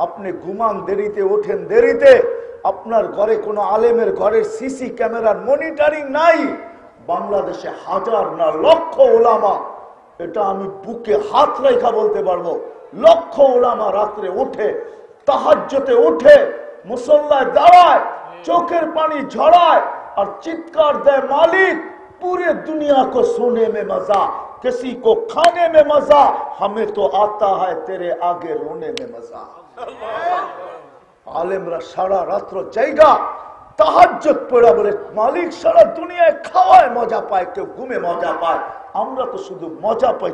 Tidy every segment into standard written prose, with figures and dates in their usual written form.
আপনি ঘুমান দেরিতে, ওঠেন দেরিতে, আপনার ঘরে কোনো আলেমের ঘরের সিসি ক্যামেরার মনিটরিং নাই। বাংলাদেশে হাজার না লক্ষ ওলামা, এটা আমি বুকে হাত রেখা বলতে পারবো, লক্ষ ওলামা রাত্রে উঠে, তাহাজ্জুদে উঠে, মুসল্লায় দাঁড়ায়, চোখের পানি ঝরায় और चित्कार दे मालिक पूरे दुनिया को सोने में मजा, किसी को खाने में मजा, हमें तो आता है तेरे आगे रोने में मजा। आलिमरा सारा रात्र जाएगा তাহাজ্জুদ পড়া বলে মালিক সারা দুনিয়ায় খাওয়ায় মজা পায়, কেউ ঘুমে মজা পায়, আমরা তো শুধু মজা পাই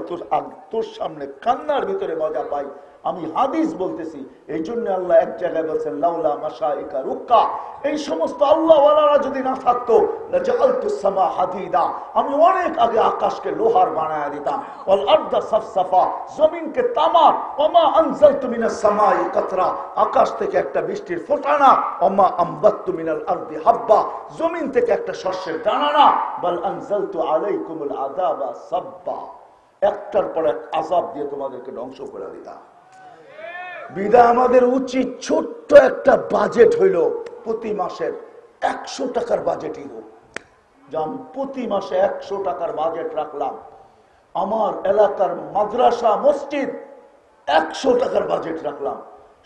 তোর সামনে কান্নার ভিতরে মজা পাই। আমি হাদিস বলতেছি, এই জন্য আল্লাহ এক জায়গায় বলছেন লাউলা মাশাইকা রুক্কা, এই সমস্ত আল্লাহ ওয়ালারা যদি না থাকতো লাজালতুস সামা হাদিদা, আমি অনেক আগে আকাশকে লোহার বানায়া দিতাম, ওয়াল আরদা সাফসাফা, জমিনকে তামা, ওমা আনজালতু মিনাস সামাই কাতরা, আকাশ থেকে একটা বৃষ্টির ফোঁটা না, ওমা আমবাততু মিনাল আরদি হাব্বা, জমিন থেকে একটা শস্যের দানা না, বাল আনজালতু আলাইকুমুল আযাবা সাব্বা, একটার পর এক আযাব দিয়ে তোমাদেরকে ধ্বংস করে দিতাম। বিদায় আমাদের উচিত ছোট্ট একটা বাজেট হইল, প্রতি মাসের 100 টাকার বাজেটই হোক, যেমন প্রতি মাসে 100 টাকার বাজেট রাখলাম, আমার এলাকার মাদ্রাসা মসজিদ 100 টাকার বাজেট রাখলাম,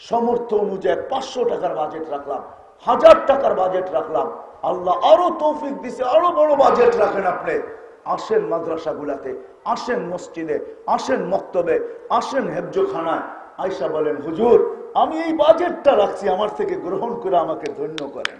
সামর্থ্য অনুযায়ী 500 টাকার বাজেট রাখলাম, 1000 টাকার বাজেট রাখলাম, আল্লাহ আরো তৌফিক দিছে, আরো বড় বাজেট রাখেন আপনি। আসেন মাদ্রাসাগুলাতে, আসেন মসজিদে, আসেন মক্তবে, আসেন হেফজখানায়, আয়সা বলেন হুজুর আমি এই বাজেটটা রাখছি, আমার থেকে গ্রহণ করে আমাকে ধন্য করেন।